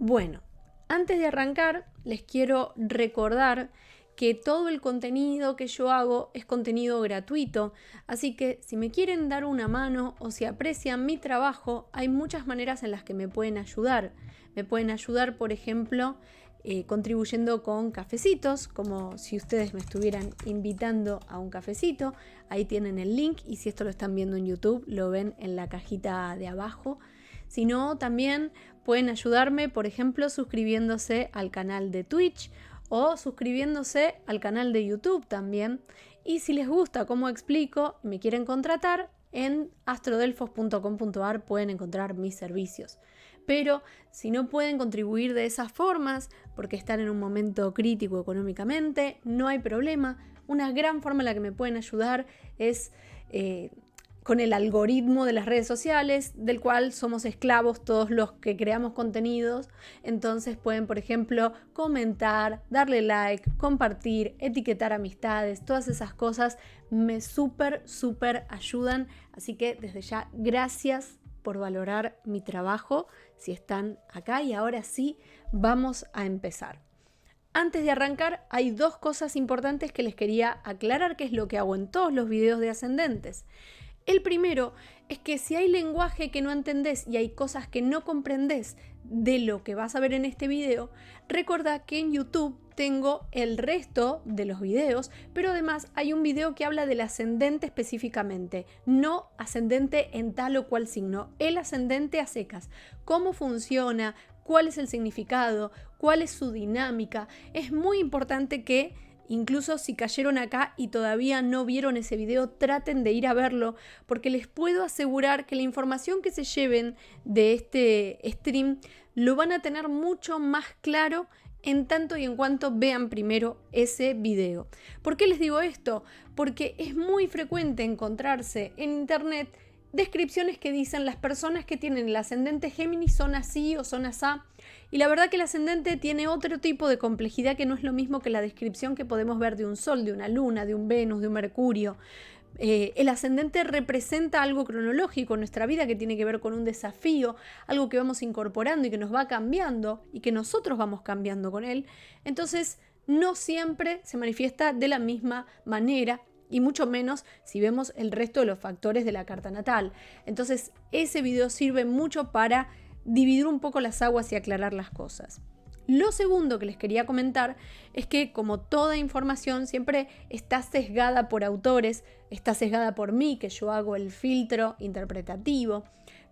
Bueno, antes de arrancar, les quiero recordar que todo el contenido que yo hago es contenido gratuito, así que si me quieren dar una mano o si aprecian mi trabajo, hay muchas maneras en las que me pueden ayudar. Me pueden ayudar, por ejemplo, contribuyendo con cafecitos, como si ustedes me estuvieran invitando a un cafecito. Ahí tienen el link y si esto lo están viendo en YouTube, lo ven en la cajita de abajo. Si no, también pueden ayudarme, por ejemplo, suscribiéndose al canal de Twitch o suscribiéndose al canal de YouTube también. Y si les gusta cómo explico y me quieren contratar, en astrodelfos.com.ar pueden encontrar mis servicios. Pero si no pueden contribuir de esas formas, porque están en un momento crítico económicamente, no hay problema. Una gran forma en la que me pueden ayudar es con el algoritmo de las redes sociales, del cual somos esclavos todos los que creamos contenidos. Entonces pueden, por ejemplo, comentar, darle like, compartir, etiquetar amistades, todas esas cosas me súper ayudan. Así que desde ya, gracias por valorar mi trabajo si están acá. Y ahora sí, vamos a empezar. Antes de arrancar, hay dos cosas importantes que les quería aclarar, que es lo que hago en todos los videos de ascendentes. El primero es que si hay lenguaje que no entendés y hay cosas que no comprendés de lo que vas a ver en este video, recordá que en YouTube tengo el resto de los videos, pero además hay un video que habla del ascendente específicamente, no ascendente en tal o cual signo, el ascendente a secas, cómo funciona, cuál es el significado, cuál es su dinámica. Es muy importante que incluso si cayeron acá y todavía no vieron ese video, traten de ir a verlo, porque les puedo asegurar que la información que se lleven de este stream lo van a tener mucho más claro en tanto y en cuanto vean primero ese video. ¿Por qué les digo esto? Porque es muy frecuente encontrarse en internet descripciones que dicen las personas que tienen el ascendente Géminis son así o son asá. Y la verdad que el ascendente tiene otro tipo de complejidad que no es lo mismo que la descripción que podemos ver de un Sol, de una Luna, de un Venus, de un Mercurio. El ascendente representa algo cronológico en nuestra vida que tiene que ver con un desafío, algo que vamos incorporando y que nos va cambiando y que nosotros vamos cambiando con él. Entonces, no siempre se manifiesta de la misma manera, y mucho menos si vemos el resto de los factores de la carta natal. Entonces, ese video sirve mucho para dividir un poco las aguas y aclarar las cosas. Lo segundo que les quería comentar es que, como toda información, siempre está sesgada por autores, está sesgada por mí, que yo hago el filtro interpretativo.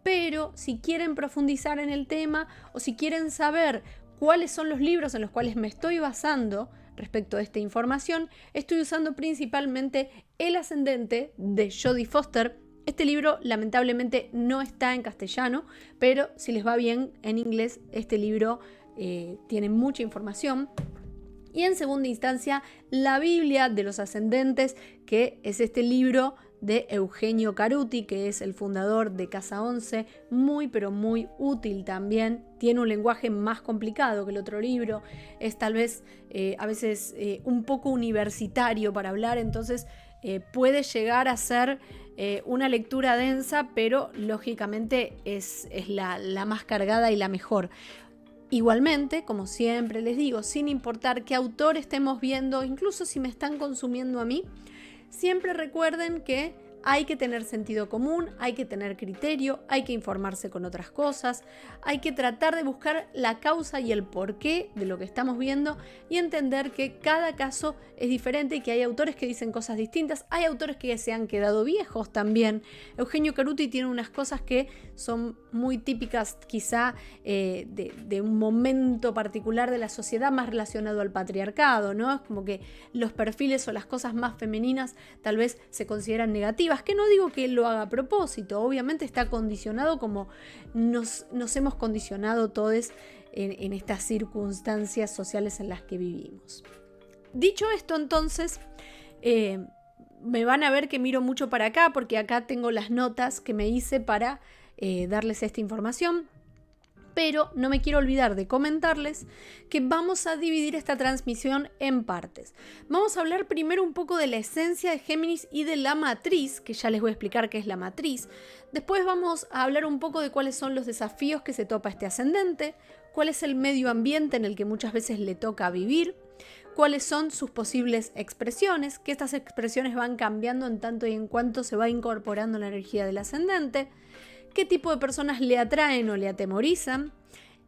Pero si quieren profundizar en el tema o si quieren saber cuáles son los libros en los cuales me estoy basando respecto a esta información, estoy usando principalmente El ascendente de Jodie Foster. Este libro lamentablemente no está en castellano, pero si les va bien en inglés, este libro tiene mucha información. Y en segunda instancia, La Biblia de los Ascendentes, que es este libro de Eugenio Caruti, que es el fundador de Casa 11, muy pero muy útil también. Tiene un lenguaje más complicado que el otro libro, es tal vez a veces un poco universitario para hablar, entonces puede llegar a ser una lectura densa, pero lógicamente es la más cargada y la mejor. Igualmente, como siempre les digo, sin importar qué autor estemos viendo, incluso si me están consumiendo a mí, siempre recuerden que hay que tener sentido común, hay que tener criterio, hay que informarse con otras cosas, hay que tratar de buscar la causa y el porqué de lo que estamos viendo y entender que cada caso es diferente y que hay autores que dicen cosas distintas, hay autores que se han quedado viejos también. Eugenio Caruti tiene unas cosas que son muy típicas quizá de un momento particular de la sociedad más relacionado al patriarcado, ¿no? Es como que los perfiles o las cosas más femeninas tal vez se consideran negativas, que no digo que él lo haga a propósito, obviamente está condicionado como nos hemos condicionado todos en estas circunstancias sociales en las que vivimos. Dicho esto, entonces, me van a ver que miro mucho para acá, porque acá tengo las notas que me hice para darles esta información. Pero no me quiero olvidar de comentarles que vamos a dividir esta transmisión en partes. Vamos a hablar primero un poco de la esencia de Géminis y de la matriz, que ya les voy a explicar qué es la matriz. Después vamos a hablar un poco de cuáles son los desafíos que se topa este ascendente, cuál es el medio ambiente en el que muchas veces le toca vivir, cuáles son sus posibles expresiones, que estas expresiones van cambiando en tanto y en cuanto se va incorporando la energía del ascendente, qué tipo de personas le atraen o le atemorizan,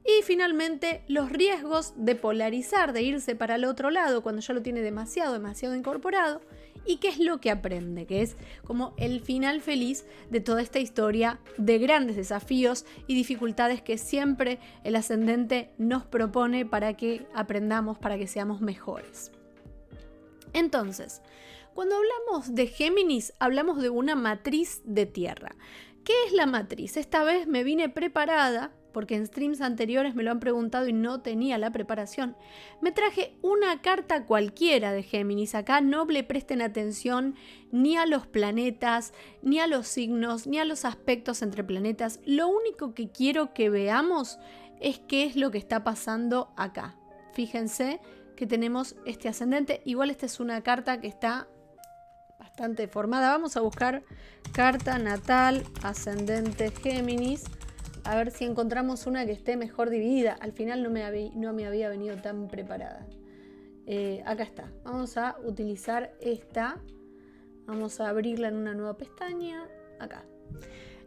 y finalmente los riesgos de polarizar, de irse para el otro lado cuando ya lo tiene demasiado incorporado, y qué es lo que aprende, que es como el final feliz de toda esta historia de grandes desafíos y dificultades que siempre el ascendente nos propone para que aprendamos, para que seamos mejores. Entonces, cuando hablamos de Géminis, hablamos de una matriz de tierra. ¿Qué es la matriz? Esta vez me vine preparada, porque en streams anteriores me lo han preguntado y no tenía la preparación. Me traje una carta cualquiera de Géminis. Acá no le presten atención ni a los planetas, ni a los signos, ni a los aspectos entre planetas. Lo único que quiero que veamos es qué es lo que está pasando acá. Fíjense que tenemos este ascendente. Igual esta es una carta que está bastante formada. Vamos a buscar carta natal, ascendente Géminis, a ver si encontramos una que esté mejor dividida. Al final no me había venido tan preparada. Acá está. Vamos a utilizar esta. Vamos a abrirla en una nueva pestaña. Acá.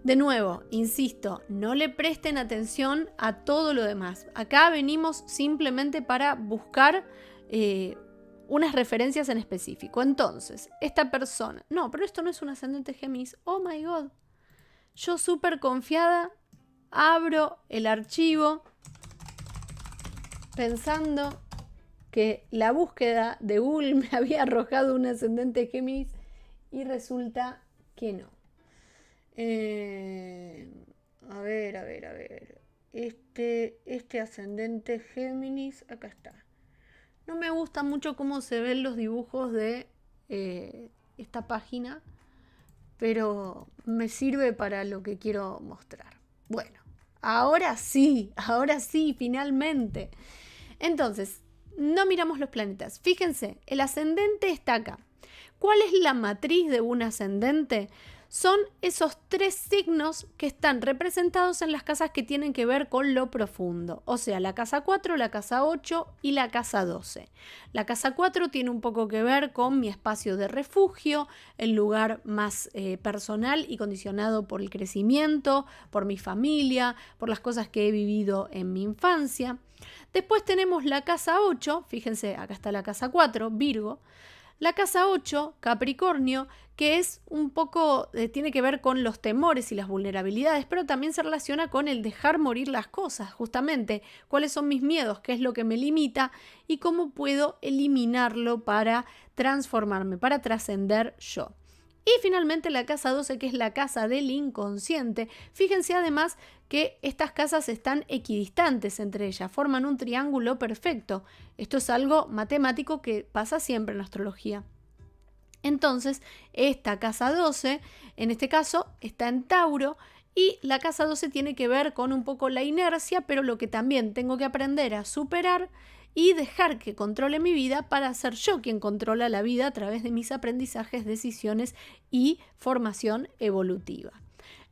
De nuevo, insisto, no le presten atención a todo lo demás. Acá venimos simplemente para buscar unas referencias en específico. Entonces, esta persona... No, pero esto no es un ascendente Géminis. Oh my God. Yo súper confiada abro el archivo pensando que la búsqueda de Google me había arrojado un ascendente Géminis y resulta que no. A ver. Este ascendente Géminis, acá está. No me gusta mucho cómo se ven los dibujos de esta página, pero me sirve para lo que quiero mostrar. Bueno, ahora sí, finalmente. Entonces, no miramos los planetas. Fíjense, el ascendente está acá. ¿Cuál es la matriz de un ascendente? Son esos 3 signos que están representados en las casas que tienen que ver con lo profundo. O sea, la casa 4, la casa 8 y la casa 12. La casa 4 tiene un poco que ver con mi espacio de refugio, el lugar más personal y condicionado por el crecimiento, por mi familia, por las cosas que he vivido en mi infancia. Después tenemos la casa 8, fíjense, acá está la casa 4, Virgo. La casa 8, Capricornio, que es un poco, tiene que ver con los temores y las vulnerabilidades, pero también se relaciona con el dejar morir las cosas, justamente. ¿Cuáles son mis miedos? ¿Qué es lo que me limita? Y cómo puedo eliminarlo para transformarme, para trascender yo. Y finalmente la casa 12, que es la casa del inconsciente. Fíjense además que estas casas están equidistantes entre ellas, forman un triángulo perfecto. Esto es algo matemático que pasa siempre en astrología. Entonces, esta casa 12, en este caso, está en Tauro, y la casa 12 tiene que ver con un poco la inercia, pero lo que también tengo que aprender a superar y dejar que controle mi vida para ser yo quien controla la vida a través de mis aprendizajes, decisiones y formación evolutiva.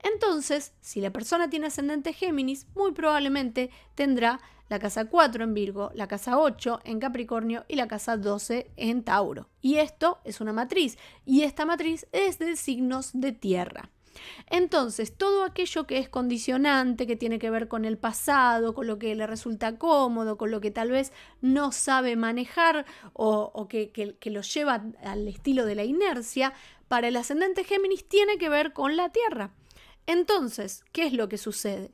Entonces, si la persona tiene ascendente Géminis, muy probablemente tendrá la casa 4 en Virgo, la casa 8 en Capricornio y la casa 12 en Tauro. Y esto es una matriz, y esta matriz es de signos de tierra. Entonces, todo aquello que es condicionante, que tiene que ver con el pasado, con lo que le resulta cómodo, con lo que tal vez no sabe manejar o que lo lleva al estilo de la inercia, para el ascendente Géminis tiene que ver con la tierra. Entonces, ¿qué es lo que sucede?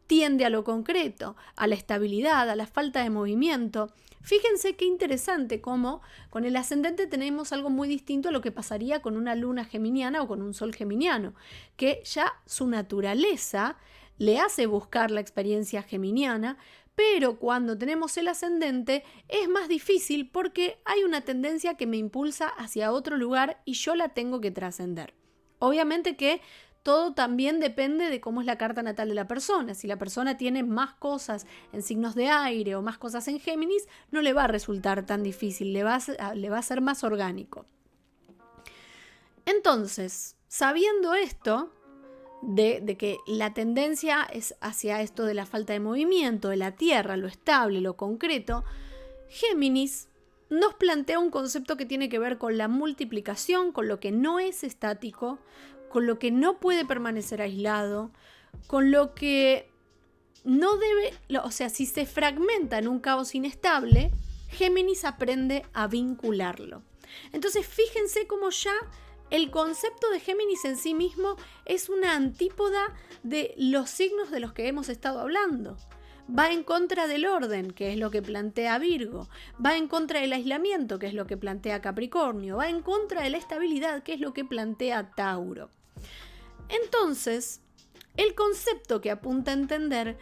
Tiende a lo concreto, a la estabilidad, a la falta de movimiento. Fíjense qué interesante cómo con el ascendente tenemos algo muy distinto a lo que pasaría con una luna geminiana o con un sol geminiano, que ya su naturaleza le hace buscar la experiencia geminiana, pero cuando tenemos el ascendente es más difícil porque hay una tendencia que me impulsa hacia otro lugar y yo la tengo que trascender. Obviamente que todo también depende de cómo es la carta natal de la persona. Si la persona tiene más cosas en signos de aire o más cosas en Géminis, no le va a resultar tan difícil, le va a ser más orgánico. Entonces, sabiendo esto, de que la tendencia es hacia esto de la falta de movimiento, de la tierra, lo estable, lo concreto, Géminis nos plantea un concepto que tiene que ver con la multiplicación, con lo que no es estático, con lo que no puede permanecer aislado, con lo que no debe, o sea, si se fragmenta en un caos inestable, Géminis aprende a vincularlo. Entonces, fíjense cómo ya el concepto de Géminis en sí mismo es una antípoda de los signos de los que hemos estado hablando. Va en contra del orden, que es lo que plantea Virgo. Va en contra del aislamiento, que es lo que plantea Capricornio. Va en contra de la estabilidad, que es lo que plantea Tauro. Entonces, el concepto que apunta a entender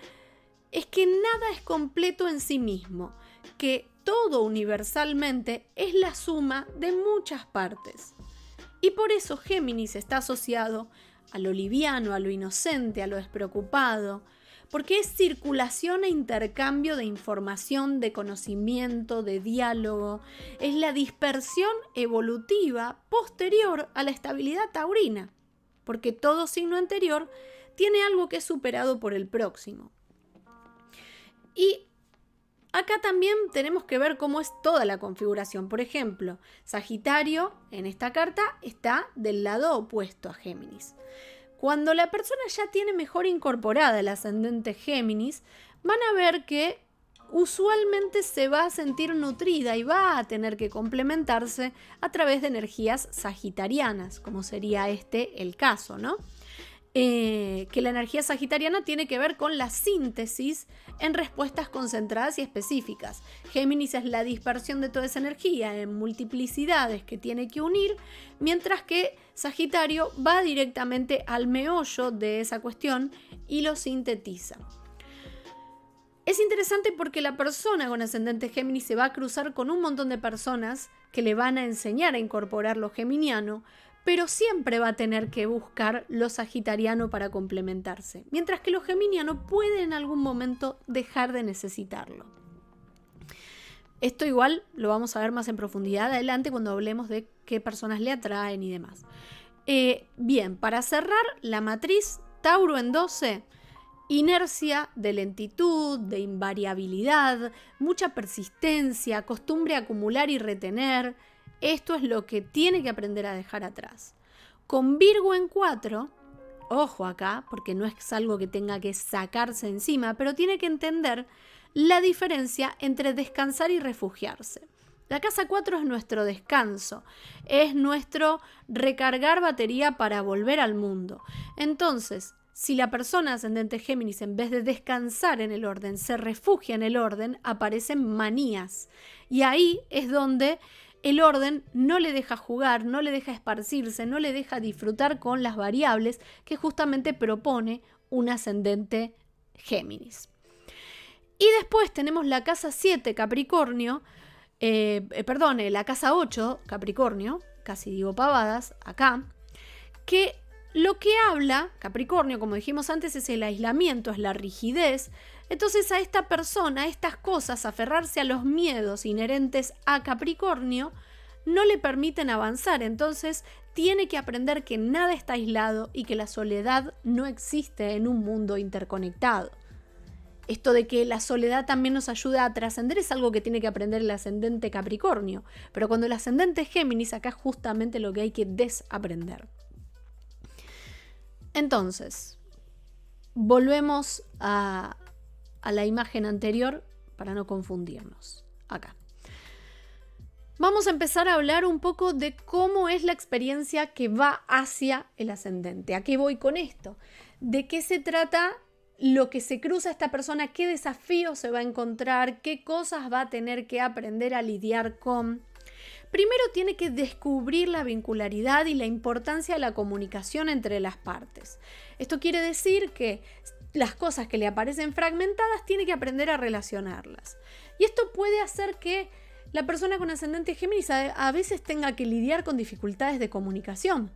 es que nada es completo en sí mismo, que todo universalmente es la suma de muchas partes. Y por eso Géminis está asociado a lo liviano, a lo inocente, a lo despreocupado, porque es circulación e intercambio de información, de conocimiento, de diálogo. Es la dispersión evolutiva posterior a la estabilidad taurina, porque todo signo anterior tiene algo que es superado por el próximo. Y acá también tenemos que ver cómo es toda la configuración. Por ejemplo, Sagitario en esta carta está del lado opuesto a Géminis. Cuando la persona ya tiene mejor incorporada el ascendente Géminis, van a ver que usualmente se va a sentir nutrida y va a tener que complementarse a través de energías sagitarianas, como sería el caso, ¿no? Que la energía sagitariana tiene que ver con la síntesis en respuestas concentradas y específicas. Géminis es la dispersión de toda esa energía en multiplicidades que tiene que unir, mientras que Sagitario va directamente al meollo de esa cuestión y lo sintetiza. Es interesante porque la persona con ascendente Géminis se va a cruzar con un montón de personas que le van a enseñar a incorporar lo geminiano, pero siempre va a tener que buscar lo sagitariano para complementarse, mientras que lo geminiano puede en algún momento dejar de necesitarlo. Esto igual lo vamos a ver más en profundidad adelante cuando hablemos de qué personas le atraen y demás. Bien, para cerrar la matriz, Tauro en 12, inercia de lentitud, de invariabilidad, mucha persistencia, costumbre a acumular y retener. Esto es lo que tiene que aprender a dejar atrás. Con Virgo en 4, ojo acá, porque no es algo que tenga que sacarse encima, pero tiene que entender la diferencia entre descansar y refugiarse. La casa 4 es nuestro descanso, es nuestro recargar batería para volver al mundo. Entonces, si la persona ascendente Géminis, en vez de descansar en el orden, se refugia en el orden, aparecen manías. Y ahí es donde el orden no le deja jugar, no le deja esparcirse, no le deja disfrutar con las variables que justamente propone un ascendente Géminis. Y después tenemos la casa 7 Capricornio, la casa 8 Capricornio, casi digo pavadas, acá, que lo que habla Capricornio, como dijimos antes, es el aislamiento, es la rigidez. Entonces a esta persona, a estas cosas, aferrarse a los miedos inherentes a Capricornio, no le permiten avanzar. Entonces tiene que aprender que nada está aislado y que la soledad no existe en un mundo interconectado. Esto de que la soledad también nos ayuda a trascender es algo que tiene que aprender el ascendente Capricornio. Pero cuando el ascendente es Géminis, acá es justamente lo que hay que desaprender. Entonces, volvemos a la imagen anterior para no confundirnos. Acá. Vamos a empezar a hablar un poco de cómo es la experiencia que va hacia el ascendente. ¿A qué voy con esto? ¿De qué se trata lo que se cruza esta persona? ¿Qué desafíos se va a encontrar? ¿Qué cosas va a tener que aprender a lidiar con? Primero tiene que descubrir la vincularidad y la importancia de la comunicación entre las partes. Esto quiere decir que las cosas que le aparecen fragmentadas tiene que aprender a relacionarlas. Y esto puede hacer que la persona con ascendente Géminis a veces tenga que lidiar con dificultades de comunicación.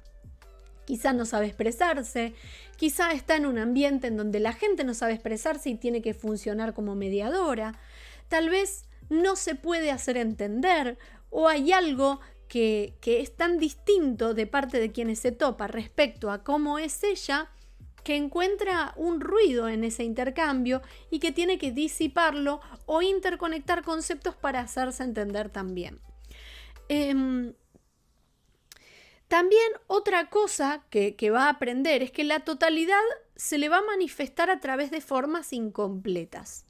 Quizá no sabe expresarse, quizá está en un ambiente en donde la gente no sabe expresarse y tiene que funcionar como mediadora. Tal vez no se puede hacer entender o hay algo que es tan distinto de parte de quienes se topa respecto a cómo es ella, que encuentra un ruido en ese intercambio y que tiene que disiparlo o interconectar conceptos para hacerse entender también. También otra cosa que va a aprender es que la totalidad se le va a manifestar a través de formas incompletas.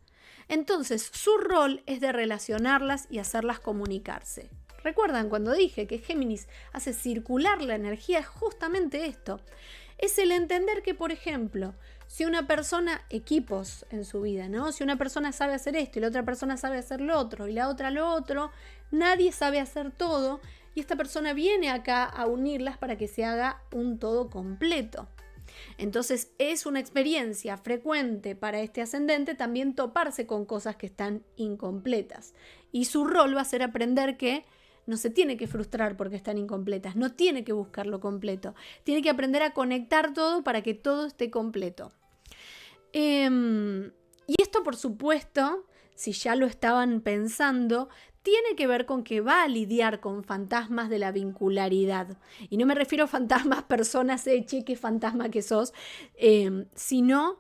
Entonces, su rol es de relacionarlas y hacerlas comunicarse. ¿Recuerdan cuando dije que Géminis hace circular la energía? Es justamente esto. Es el entender que, por ejemplo, si una persona, equipos en su vida, ¿no? Si una persona sabe hacer esto y la otra persona sabe hacer lo otro y la otra lo otro, nadie sabe hacer todo y esta persona viene acá a unirlas para que se haga un todo completo. Entonces es una experiencia frecuente para este ascendente también toparse con cosas que están incompletas. Y su rol va a ser aprender que no se tiene que frustrar porque están incompletas, no tiene que buscar lo completo, tiene que aprender a conectar todo para que todo esté completo. Y esto, por supuesto, si ya lo estaban pensando, tiene que ver con que va a lidiar con fantasmas de la vincularidad. Y no me refiero a fantasmas, personas, che, qué fantasma que sos, sino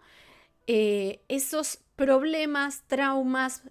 esos problemas, traumas,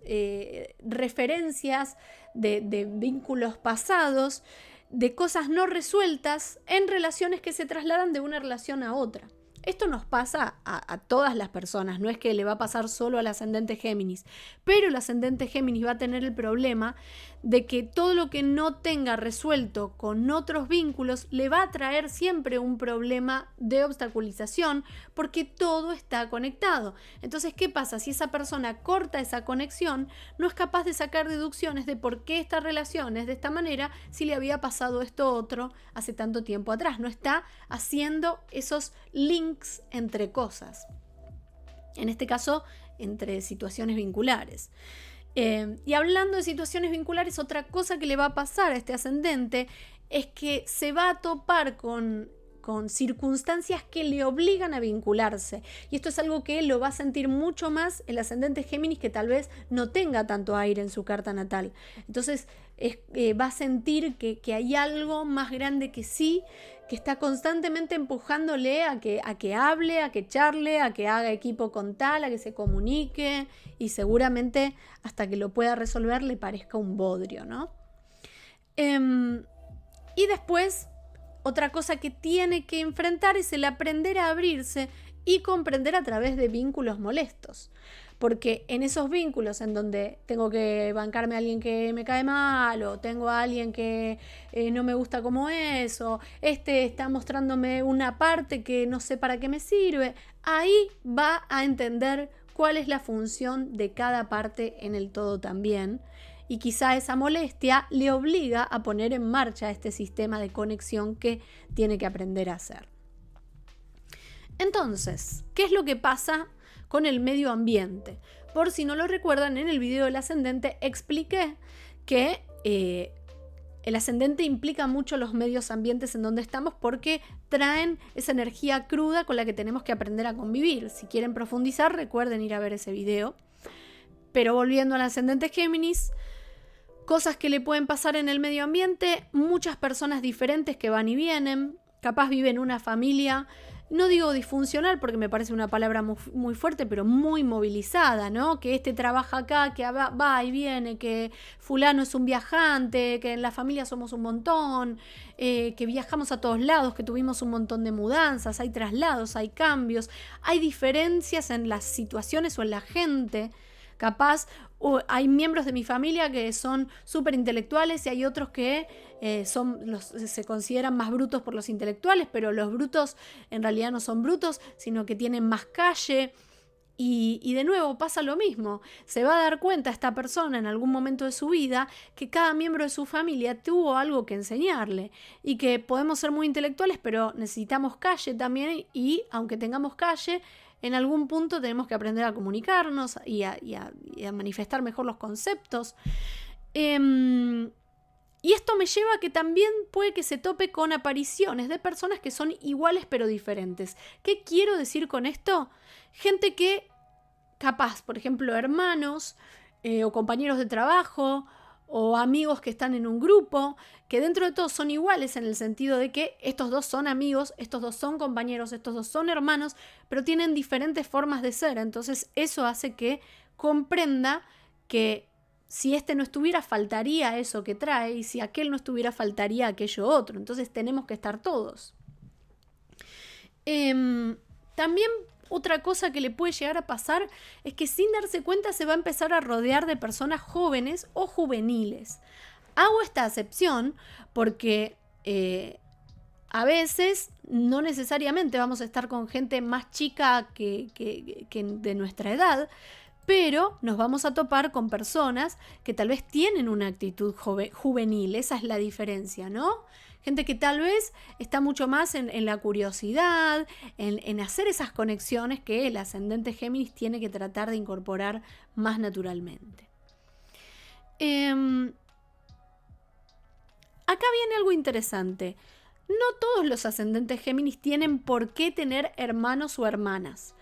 referencias de vínculos pasados, de cosas no resueltas en relaciones que se trasladan de una relación a otra. Esto nos pasa a todas las personas, no es que le va a pasar solo al ascendente Géminis, pero el ascendente Géminis va a tener el problema de que todo lo que no tenga resuelto con otros vínculos le va a traer siempre un problema de obstaculización porque todo está conectado. Entonces, ¿qué pasa? Si esa persona corta esa conexión, no es capaz de sacar deducciones de por qué esta relación es de esta manera si le había pasado esto otro hace tanto tiempo atrás. No está haciendo esos links entre cosas. En este caso, entre situaciones vinculares. Y hablando de situaciones vinculares, otra cosa que le va a pasar a este ascendente es que se va a topar con circunstancias que le obligan a vincularse. Y esto es algo que él lo va a sentir mucho más el ascendente Géminis, que tal vez no tenga tanto aire en su carta natal. Entonces va a sentir que hay algo más grande que sí, que está constantemente empujándole a que hable, a que charle, a que haga equipo con tal, a que se comunique, y seguramente hasta que lo pueda resolver le parezca un bodrio, ¿no? Y después, otra cosa que tiene que enfrentar es el aprender a abrirse y comprender a través de vínculos molestos. Porque en esos vínculos en donde tengo que bancarme a alguien que me cae mal, o tengo a alguien que no me gusta como es, o está mostrándome una parte que no sé para qué me sirve, ahí va a entender cuál es la función de cada parte en el todo también. Y quizá esa molestia le obliga a poner en marcha este sistema de conexión que tiene que aprender a hacer. Entonces, ¿qué es lo que pasa con el medio ambiente? Por si no lo recuerdan, en el video del ascendente expliqué que el ascendente implica mucho los medios ambientes en donde estamos porque traen esa energía cruda con la que tenemos que aprender a convivir. Si quieren profundizar, recuerden ir a ver ese video. Pero volviendo al ascendente Géminis, cosas que le pueden pasar en el medio ambiente, muchas personas diferentes que van y vienen, capaz viven una familia, no digo disfuncional porque me parece una palabra muy fuerte, pero muy movilizada, ¿no? Que trabaja acá, que va y viene, que fulano es un viajante, que en la familia somos un montón, que viajamos a todos lados, que tuvimos un montón de mudanzas, hay traslados, hay cambios, hay diferencias en las situaciones o en la gente. Capaz hay miembros de mi familia que son súper intelectuales y hay otros que se consideran más brutos por los intelectuales, pero los brutos en realidad no son brutos, sino que tienen más calle. Y de nuevo pasa lo mismo. Se va a dar cuenta esta persona en algún momento de su vida que cada miembro de su familia tuvo algo que enseñarle y que podemos ser muy intelectuales, pero necesitamos calle también, y aunque tengamos calle, en algún punto tenemos que aprender a comunicarnos y a manifestar mejor los conceptos. Y esto me lleva a que también puede que se tope con apariciones de personas que son iguales pero diferentes. ¿Qué quiero decir con esto? Gente que capaz, por ejemplo, hermanos o compañeros de trabajo o amigos que están en un grupo, que dentro de todo son iguales en el sentido de que estos dos son amigos, estos dos son compañeros, estos dos son hermanos, pero tienen diferentes formas de ser. Entonces eso hace que comprenda que si este no estuviera, faltaría eso que trae, y si aquel no estuviera, faltaría aquello otro. Entonces tenemos que estar todos. También otra cosa que le puede llegar a pasar es que sin darse cuenta se va a empezar a rodear de personas jóvenes o juveniles. Hago esta acepción porque a veces no necesariamente vamos a estar con gente más chica que de nuestra edad, pero nos vamos a topar con personas que tal vez tienen una actitud juvenil. Esa es la diferencia, ¿no? Gente que tal vez está mucho más en la curiosidad, en hacer esas conexiones que el ascendente Géminis tiene que tratar de incorporar más naturalmente. Acá viene algo interesante. No todos los ascendentes Géminis tienen por qué tener hermanos o hermanas,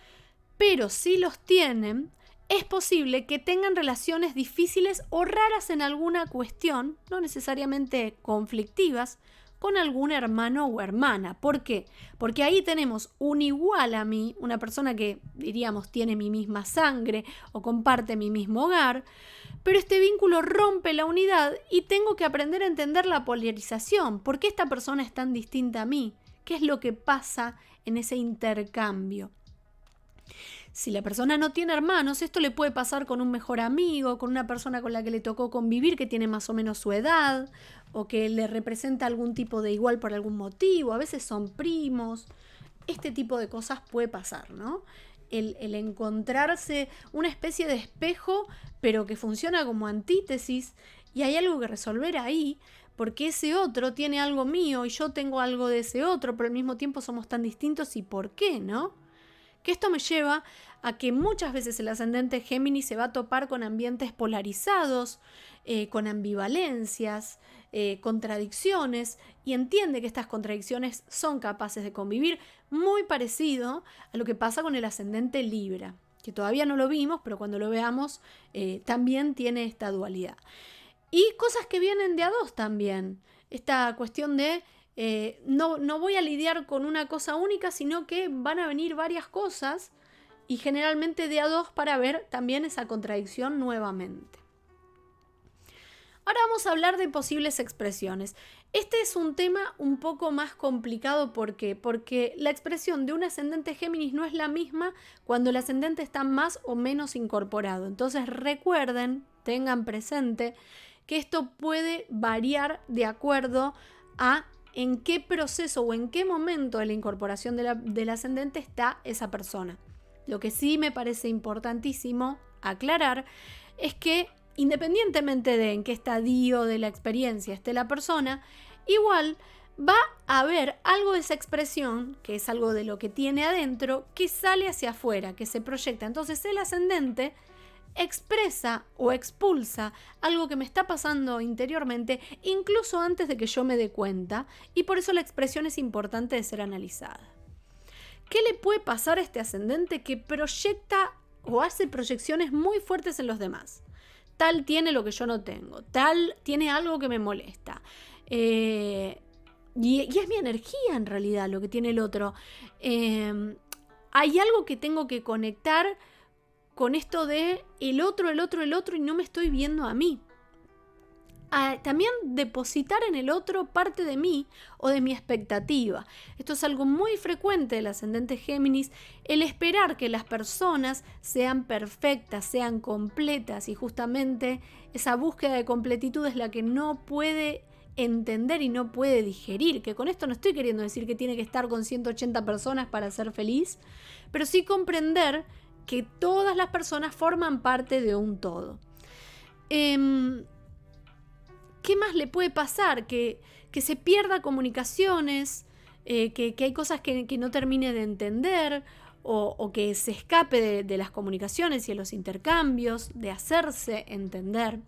pero si los tienen, es posible que tengan relaciones difíciles o raras en alguna cuestión, no necesariamente conflictivas, con algún hermano o hermana. ¿Por qué? Porque ahí tenemos un igual a mí, una persona que, diríamos, tiene mi misma sangre o comparte mi mismo hogar, pero este vínculo rompe la unidad y tengo que aprender a entender la polarización. ¿Por qué esta persona es tan distinta a mí? ¿Qué es lo que pasa en ese intercambio? Si la persona no tiene hermanos, esto le puede pasar con un mejor amigo, con una persona con la que le tocó convivir que tiene más o menos su edad, o que le representa algún tipo de igual por algún motivo. A veces son primos. Este tipo de cosas puede pasar, ¿no? El encontrarse una especie de espejo, pero que funciona como antítesis, y hay algo que resolver ahí, porque ese otro tiene algo mío y yo tengo algo de ese otro, pero al mismo tiempo somos tan distintos. ¿Y por qué, no? Que esto me lleva a que muchas veces el ascendente Géminis se va a topar con ambientes polarizados, con ambivalencias, contradicciones, y entiende que estas contradicciones son capaces de convivir, muy parecido a lo que pasa con el ascendente Libra, que todavía no lo vimos, pero cuando lo veamos también tiene esta dualidad. Y cosas que vienen de a dos también, esta cuestión de no voy a lidiar con una cosa única, sino que van a venir varias cosas, y generalmente de a dos, para ver también esa contradicción nuevamente. Ahora vamos a hablar de posibles expresiones. Este es un tema un poco más complicado. ¿Por qué? Porque la expresión de un ascendente Géminis no es la misma cuando el ascendente está más o menos incorporado. Entonces recuerden, tengan presente que esto puede variar de acuerdo a en qué proceso o en qué momento de la incorporación del ascendente está esa persona. Lo que sí me parece importantísimo aclarar es que independientemente de en qué estadio de la experiencia esté la persona, igual va a haber algo de esa expresión, que es algo de lo que tiene adentro, que sale hacia afuera, que se proyecta. Entonces el ascendente expresa o expulsa algo que me está pasando interiormente, incluso antes de que yo me dé cuenta, y por eso la expresión es importante de ser analizada. ¿Qué le puede pasar a este ascendente que proyecta o hace proyecciones muy fuertes en los demás? Tal tiene lo que yo no tengo, tal tiene algo que me molesta. Y es mi energía en realidad lo que tiene el otro. Hay algo que tengo que conectar con esto de el otro, y no me estoy viendo a mí. También depositar en el otro parte de mí o de mi expectativa. Esto es algo muy frecuente del ascendente Géminis, el esperar que las personas sean perfectas, sean completas, y justamente esa búsqueda de completitud es la que no puede entender y no puede digerir. Que con esto no estoy queriendo decir que tiene que estar con 180 personas para ser feliz, pero sí comprender que todas las personas forman parte de un todo. ¿Qué más le puede pasar? Que se pierda comunicaciones, que hay cosas que no termine de entender, o que se escape de las comunicaciones y de los intercambios, de hacerse entender.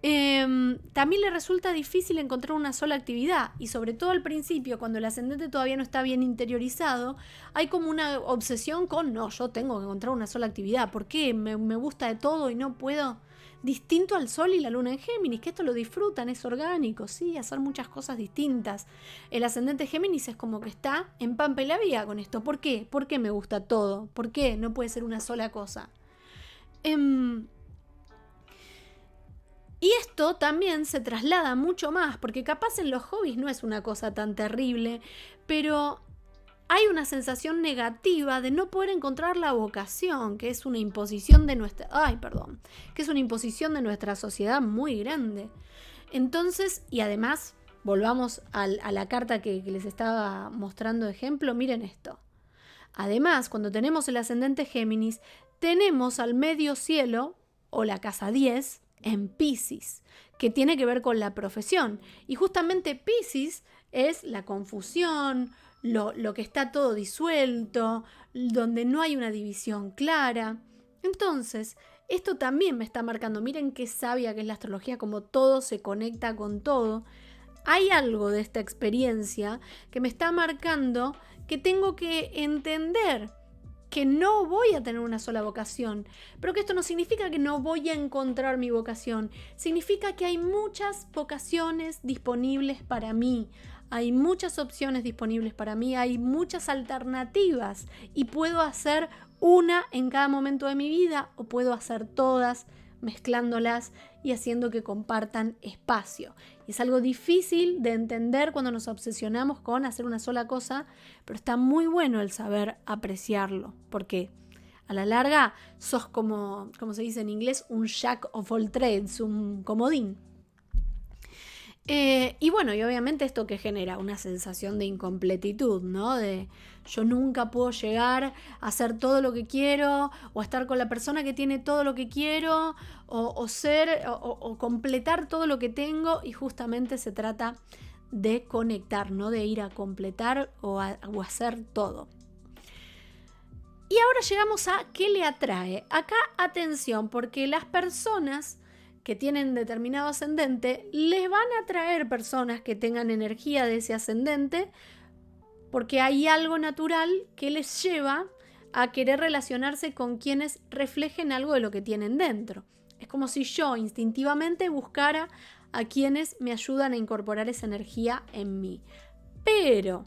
También le resulta difícil encontrar una sola actividad y sobre todo al principio, cuando el ascendente todavía no está bien interiorizado, hay como una obsesión con, no, yo tengo que encontrar una sola actividad, ¿por qué? Me gusta de todo y no puedo. Distinto al Sol y la Luna en Géminis, que esto lo disfrutan, es orgánico, sí, hacer muchas cosas distintas. El ascendente Géminis es como que está en pampa y la vía con esto. ¿Por qué? ¿Por qué me gusta todo? ¿Por qué no puede ser una sola cosa? Y esto también se traslada mucho más, porque capaz en los hobbies no es una cosa tan terrible, pero hay una sensación negativa de no poder encontrar la vocación, que es una imposición de nuestra, que es una imposición de nuestra sociedad muy grande. Entonces, y además, volvamos a la carta que les estaba mostrando de ejemplo, miren esto. Además, cuando tenemos el ascendente Géminis, tenemos al medio cielo, o la casa 10, en Piscis, que tiene que ver con la profesión. Y justamente Piscis es la confusión, lo que está todo disuelto, donde no hay una división clara. Entonces, esto también me está marcando, miren qué sabia que es la astrología, como todo se conecta con todo. Hay algo de esta experiencia que me está marcando que tengo que entender que no voy a tener una sola vocación, pero que esto no significa que no voy a encontrar mi vocación, significa que hay muchas vocaciones disponibles para mí, hay muchas opciones disponibles para mí, hay muchas alternativas y puedo hacer una en cada momento de mi vida o puedo hacer todas mezclándolas y haciendo que compartan espacio. Y es algo difícil de entender cuando nos obsesionamos con hacer una sola cosa, pero está muy bueno el saber apreciarlo, porque a la larga sos como se dice en inglés, un jack of all trades, un comodín. Y bueno, y obviamente esto que genera una sensación de incompletitud, ¿no? De yo nunca puedo llegar a hacer todo lo que quiero, o estar con la persona que tiene todo lo que quiero, o completar todo lo que tengo, y justamente se trata de conectar, no de ir a completar o hacer todo. Y ahora llegamos a qué le atrae. Acá atención, porque las personas que tienen determinado ascendente, les van a atraer personas que tengan energía de ese ascendente, porque hay algo natural que les lleva a querer relacionarse con quienes reflejen algo de lo que tienen dentro. Es como si yo instintivamente buscara a quienes me ayudan a incorporar esa energía en mí. Pero,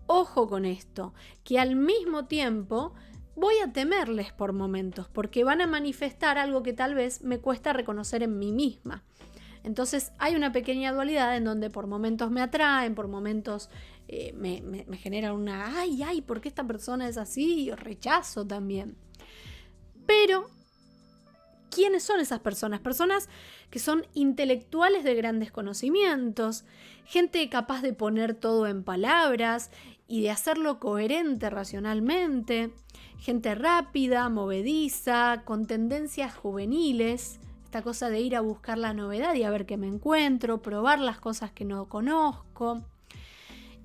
ojo con esto, que al mismo tiempo voy a temerles por momentos, porque van a manifestar algo que tal vez me cuesta reconocer en mí misma. Entonces hay una pequeña dualidad en donde por momentos me atraen, por momentos me generan una ay, ¿por qué esta persona es así? Y rechazo también. Pero, ¿quiénes son esas personas? Personas que son intelectuales de grandes conocimientos, gente capaz de poner todo en palabras y de hacerlo coherente racionalmente, gente rápida, movediza, con tendencias juveniles, esta cosa de ir a buscar la novedad y a ver qué me encuentro, probar las cosas que no conozco.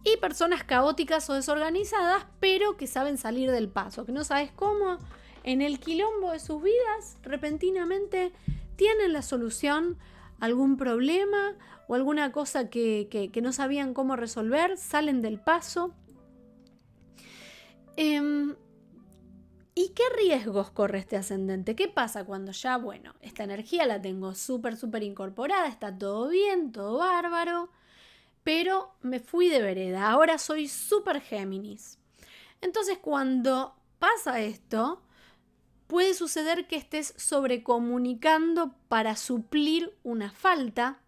Y personas caóticas o desorganizadas, pero que saben salir del paso, que no sabes cómo, en el quilombo de sus vidas, repentinamente tienen la solución a algún problema o alguna cosa que no sabían cómo resolver, salen del paso. ¿Y qué riesgos corre este ascendente? ¿Qué pasa cuando ya, esta energía la tengo súper incorporada, está todo bien, todo bárbaro, pero me fui de vereda, ahora soy súper Géminis? Entonces, cuando pasa esto, puede suceder que estés sobrecomunicando para suplir una falta,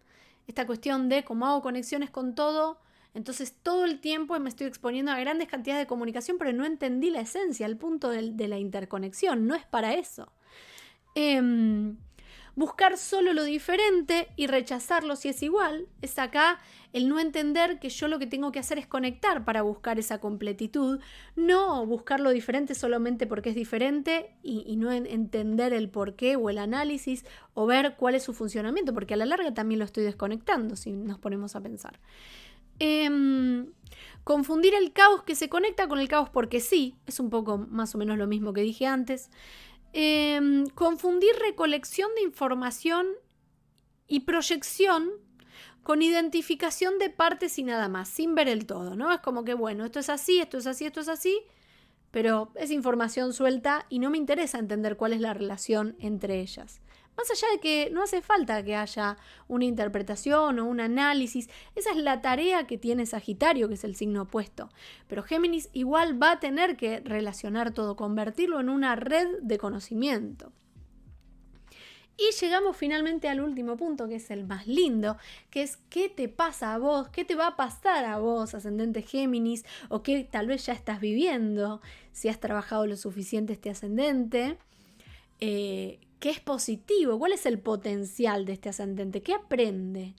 esta cuestión de cómo hago conexiones con todo. Entonces todo el tiempo me estoy exponiendo a grandes cantidades de comunicación, pero no entendí la esencia, el punto de la interconexión, no es para eso. Buscar solo lo diferente y rechazarlo si es igual, es acá el no entender que yo lo que tengo que hacer es conectar para buscar esa completitud, no buscar lo diferente solamente porque es diferente y no entender el porqué o el análisis o ver cuál es su funcionamiento, porque a la larga también lo estoy desconectando si nos ponemos a pensar. Confundir el caos que se conecta con el caos porque sí, es un poco más o menos lo mismo que dije antes. Confundir recolección de información y proyección con identificación de partes y nada más, sin ver el todo, ¿no? Es como que, bueno, esto es así, esto es así, esto es así, pero es información suelta y no me interesa entender cuál es la relación entre ellas. Más allá de que no hace falta que haya una interpretación o un análisis, esa es la tarea que tiene Sagitario, que es el signo opuesto. Pero Géminis igual va a tener que relacionar todo, convertirlo en una red de conocimiento. Y llegamos finalmente al último punto, que es el más lindo, que es qué te pasa a vos, qué te va a pasar a vos, ascendente Géminis, o qué tal vez ya estás viviendo, si has trabajado lo suficiente este ascendente, qué es positivo, cuál es el potencial de este ascendente, qué aprende.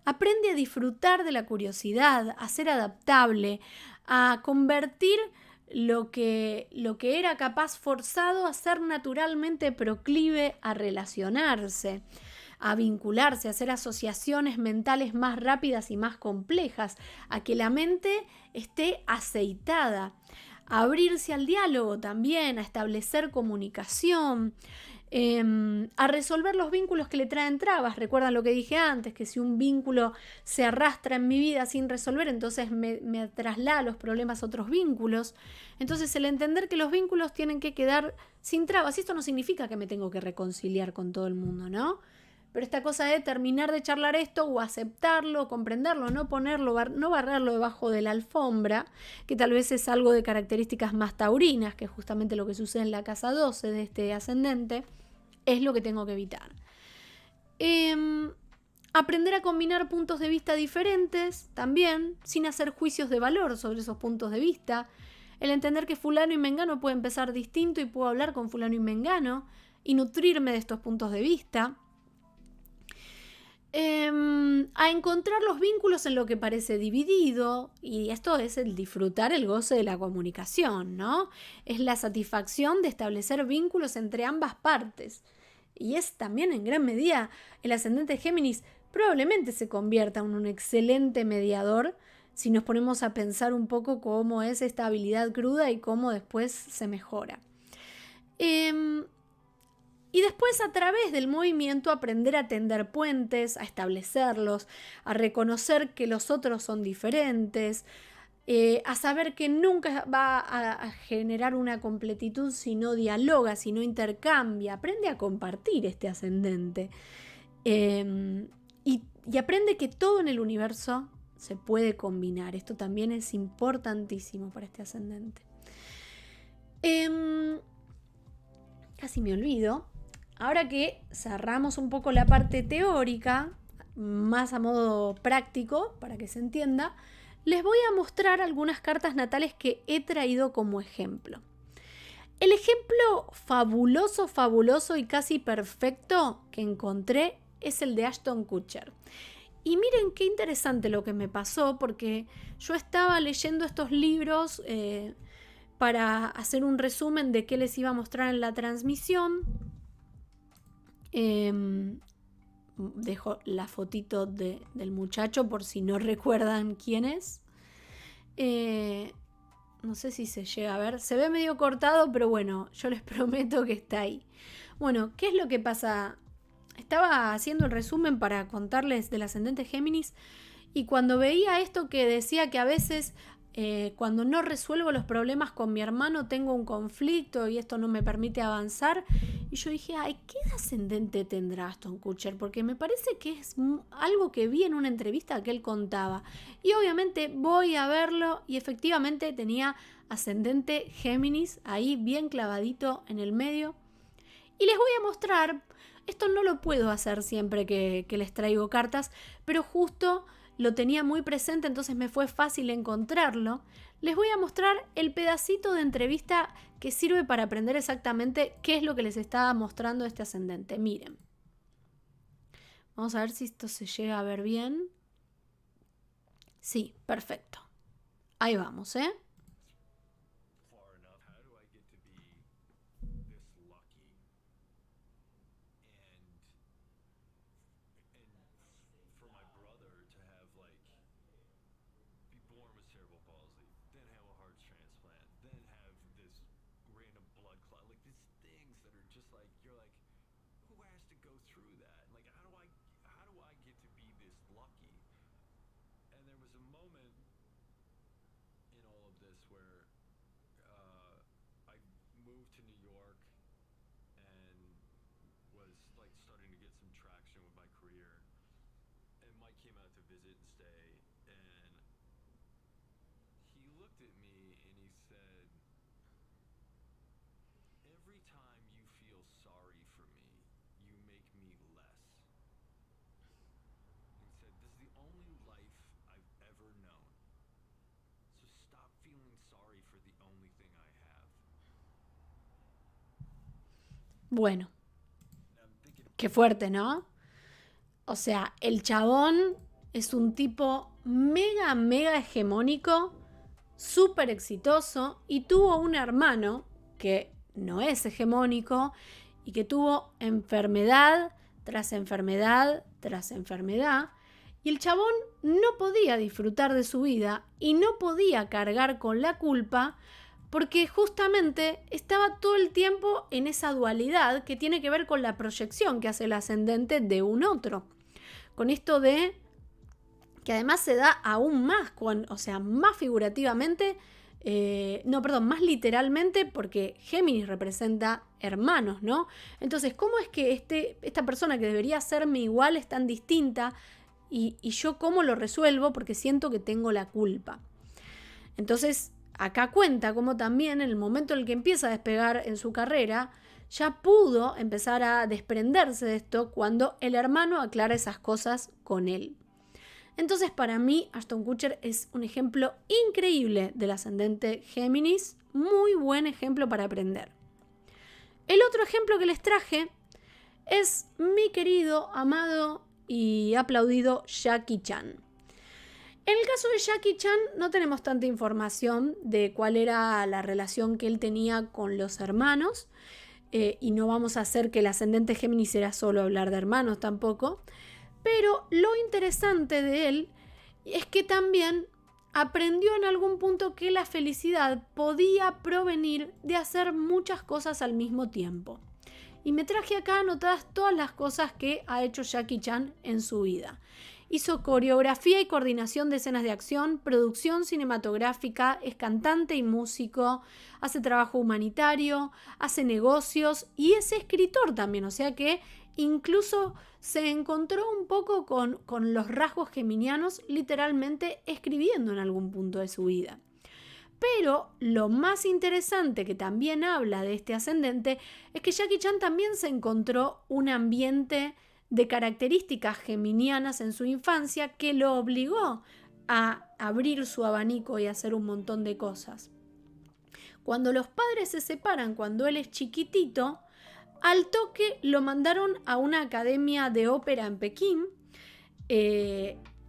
Aprende a disfrutar de la curiosidad, a ser adaptable, a convertir lo que era capaz forzado a ser naturalmente proclive a relacionarse, a vincularse, a hacer asociaciones mentales más rápidas y más complejas, a que la mente esté aceitada, a abrirse al diálogo también, a establecer comunicación, a resolver los vínculos que le traen trabas. Recuerdan lo que dije antes, que si un vínculo se arrastra en mi vida sin resolver, entonces me traslada los problemas a otros vínculos. Entonces el entender que los vínculos tienen que quedar sin trabas, y esto no significa que me tengo que reconciliar con todo el mundo, ¿no? Pero esta cosa de terminar de charlar esto o aceptarlo, comprenderlo, no ponerlo, no barrerlo debajo de la alfombra, que tal vez es algo de características más taurinas, que es justamente lo que sucede en la casa 12 de este ascendente, es lo que tengo que evitar. Aprender a combinar puntos de vista diferentes también, sin hacer juicios de valor sobre esos puntos de vista. El entender que fulano y mengano puede empezar distinto y puedo hablar con fulano y mengano y nutrirme de estos puntos de vista. A encontrar los vínculos en lo que parece dividido, y esto es el disfrutar el goce de la comunicación, ¿no? Es la satisfacción de establecer vínculos entre ambas partes. Y es también en gran medida el ascendente Géminis probablemente se convierta en un excelente mediador si nos ponemos a pensar un poco cómo es esta habilidad cruda y cómo después se mejora. Y después a través del movimiento aprender a tender puentes, a establecerlos, a reconocer que los otros son diferentes, a saber que nunca va a generar una completitud si no dialoga, si no intercambia. Aprende a compartir este ascendente. Y aprende que todo en el universo se puede combinar. Esto también es importantísimo para este ascendente. Casi me olvido. Ahora que cerramos un poco la parte teórica, más a modo práctico, para que se entienda, les voy a mostrar algunas cartas natales que he traído como ejemplo. El ejemplo fabuloso, fabuloso y casi perfecto que encontré es el de Ashton Kutcher. Y miren qué interesante lo que me pasó, porque yo estaba leyendo estos libros para hacer un resumen de qué les iba a mostrar en la transmisión. Dejo la fotito del muchacho por si no recuerdan quién es. No sé si se llega a ver. Se ve medio cortado, pero bueno, yo les prometo que está ahí. Bueno, ¿qué es lo que pasa? Estaba haciendo el resumen para contarles del ascendente Géminis y cuando veía esto que decía que a veces cuando no resuelvo los problemas con mi hermano tengo un conflicto y esto no me permite avanzar, y yo dije, ay, ¿qué ascendente tendrá Ashton Kutcher? Porque me parece que es algo que vi en una entrevista que él contaba, y obviamente voy a verlo y efectivamente tenía ascendente Géminis ahí bien clavadito en el medio. Y les voy a mostrar, esto no lo puedo hacer siempre que les traigo cartas, pero justo lo tenía muy presente, entonces me fue fácil encontrarlo. Les voy a mostrar el pedacito de entrevista que sirve para aprender exactamente qué es lo que les estaba mostrando este ascendente. Miren. Vamos a ver si esto se llega a ver bien. Sí, perfecto. Ahí vamos, ¿eh? Milwaukee. And there was a moment in all of this where I moved to New York and was like starting to get some traction with my career. And Mike came out to visit and stay, and he looked at me and he said, "Every time you feel sorry for me, you make me less." And he said, "This is the only life I've ever known. So stop feeling sorry for the only thing I have." Bueno, And I'm thinking, qué fuerte, ¿no? O sea, el chabón es un tipo mega hegemónico, súper exitoso y tuvo un hermano que no es hegemónico y que tuvo enfermedad tras enfermedad tras enfermedad. Y el chabón no podía disfrutar de su vida y no podía cargar con la culpa porque justamente estaba todo el tiempo en esa dualidad que tiene que ver con la proyección que hace el ascendente de un otro. Con esto de que además se da aún más, o sea, más figurativamente, más literalmente, porque Géminis representa hermanos, ¿no? Entonces, ¿cómo es que esta persona que debería serme igual es tan distinta? Y yo cómo lo resuelvo porque siento que tengo la culpa. Entonces, acá cuenta cómo también en el momento en el que empieza a despegar en su carrera, ya pudo empezar a desprenderse de esto cuando el hermano aclara esas cosas con él. Entonces, para mí, Ashton Kutcher es un ejemplo increíble del ascendente Géminis, muy buen ejemplo para aprender. El otro ejemplo que les traje es mi querido, amado y aplaudido Jackie Chan. En el caso de Jackie Chan no tenemos tanta información de cuál era la relación que él tenía con los hermanos, y no vamos a hacer que el ascendente Géminis era solo hablar de hermanos tampoco, pero lo interesante de él es que también aprendió en algún punto que la felicidad podía provenir de hacer muchas cosas al mismo tiempo. Y me traje acá anotadas todas las cosas que ha hecho Jackie Chan en su vida. Hizo coreografía y coordinación de escenas de acción, producción cinematográfica, es cantante y músico, hace trabajo humanitario, hace negocios y es escritor también, o sea que incluso se encontró un poco con los rasgos geminianos literalmente escribiendo en algún punto de su vida. Pero lo más interesante que también habla de este ascendente es que Jackie Chan también se encontró un ambiente de características geminianas en su infancia que lo obligó a abrir su abanico y a hacer un montón de cosas. Cuando los padres se separan, cuando él es chiquitito, al toque lo mandaron a una academia de ópera en Pekín,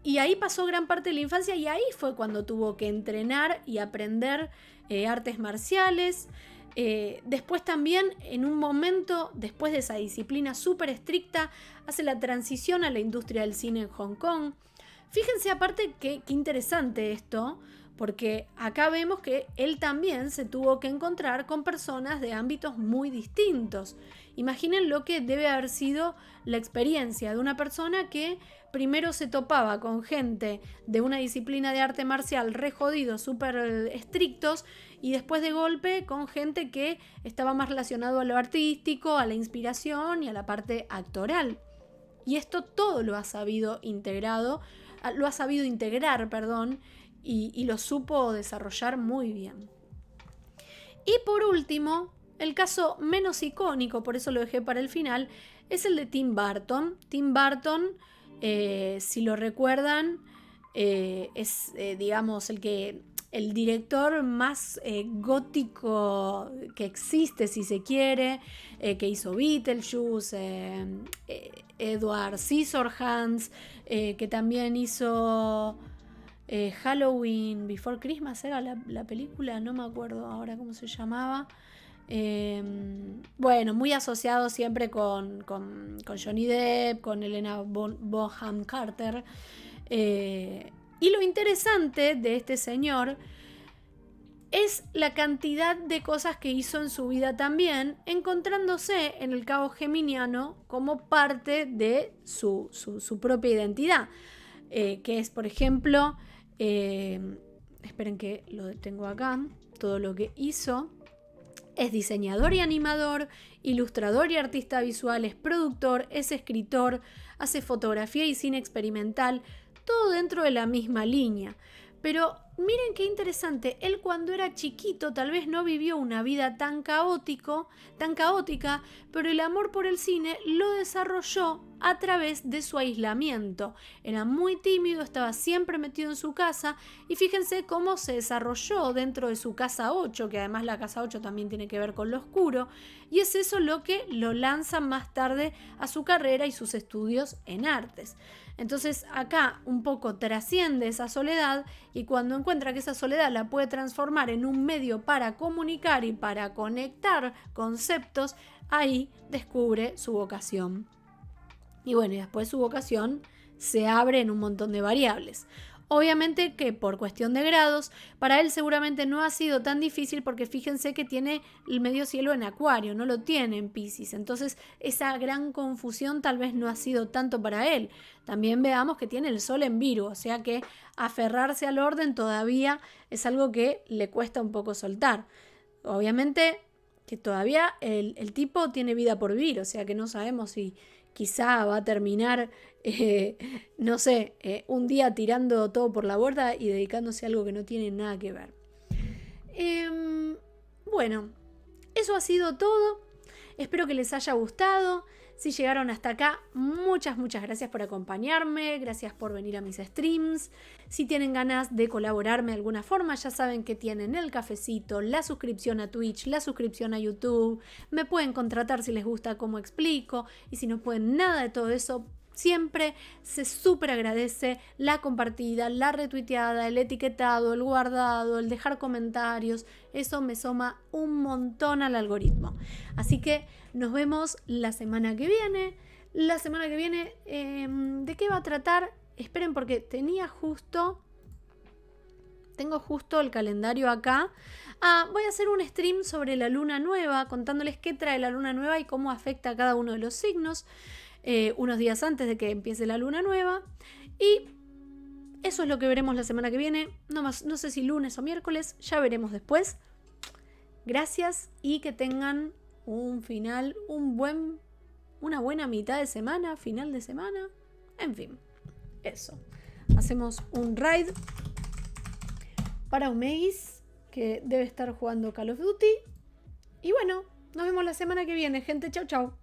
y ahí pasó gran parte de la infancia y ahí fue cuando tuvo que entrenar y aprender artes marciales. Después también, en un momento, después de esa disciplina súper estricta, hace la transición a la industria del cine en Hong Kong. Fíjense aparte qué interesante esto, porque acá vemos que él también se tuvo que encontrar con personas de ámbitos muy distintos. Imaginen lo que debe haber sido la experiencia de una persona que primero se topaba con gente de una disciplina de arte marcial re jodidos, súper estrictos, y después de golpe con gente que estaba más relacionado a lo artístico, a la inspiración y a la parte actoral. Y esto todo lo ha sabido integrar, y lo supo desarrollar muy bien. Y por último, el caso menos icónico, por eso lo dejé para el final, es el de Tim Burton. Tim Burton, si lo recuerdan, es digamos el director más gótico que existe, si se quiere, que hizo Beetlejuice, Edward Scissorhands, que también hizo Halloween Before Christmas, era la película, no me acuerdo ahora cómo se llamaba. Bueno, muy asociado siempre con Johnny Depp, con Helena Bonham Carter. Y lo interesante de este señor es la cantidad de cosas que hizo en su vida también, encontrándose en el cabo geminiano como parte de su propia identidad. que es, por ejemplo, esperen que lo tengo acá, todo lo que hizo. Es diseñador y animador, ilustrador y artista visual, es productor, es escritor, hace fotografía y cine experimental, todo dentro de la misma línea. Pero miren qué interesante, él cuando era chiquito tal vez no vivió una vida tan caótica, pero el amor por el cine lo desarrolló a través de su aislamiento. Era muy tímido, estaba siempre metido en su casa y fíjense cómo se desarrolló dentro de su casa 8, que además la casa 8 también tiene que ver con lo oscuro, y es eso lo que lo lanza más tarde a su carrera y sus estudios en artes. Entonces acá un poco trasciende esa soledad y cuando encuentra que esa soledad la puede transformar en un medio para comunicar y para conectar conceptos, ahí descubre su vocación. Y bueno, y después su vocación se abre en un montón de variables. Obviamente que por cuestión de grados, para él seguramente no ha sido tan difícil porque fíjense que tiene el medio cielo en Acuario, no lo tiene en Piscis. Entonces esa gran confusión tal vez no ha sido tanto para él. También veamos que tiene el Sol en Virgo, o sea que aferrarse al orden todavía es algo que le cuesta un poco soltar. Obviamente que todavía el tipo tiene vida por vivir, o sea que no sabemos si quizá va a terminar, no sé, un día tirando todo por la borda y dedicándose a algo que no tiene nada que ver. Bueno, eso ha sido todo. Espero que les haya gustado. Si llegaron hasta acá, muchas gracias por acompañarme, gracias por venir a mis streams. Si tienen ganas de colaborarme de alguna forma, ya saben que tienen el cafecito, la suscripción a Twitch, la suscripción a YouTube. Me pueden contratar si les gusta cómo explico y si no pueden nada de todo eso, siempre se súper agradece la compartida, la retuiteada, el etiquetado, el guardado, el dejar comentarios. Eso me suma un montón al algoritmo. Así que nos vemos la semana que viene. La semana que viene, ¿de qué va a tratar? Esperen porque tengo justo el calendario acá. Voy a hacer un stream sobre la luna nueva, contándoles qué trae la luna nueva y cómo afecta a cada uno de los signos. Unos días antes de que empiece la luna nueva. Y eso es lo que veremos la semana que viene. No sé si lunes o miércoles, ya veremos después. Gracias y que tengan un final, una buena mitad de semana, final de semana. En fin, eso. Hacemos un raid para Omeguis, que debe estar jugando Call of Duty. Y bueno, nos vemos la semana que viene, gente. Chau, chau.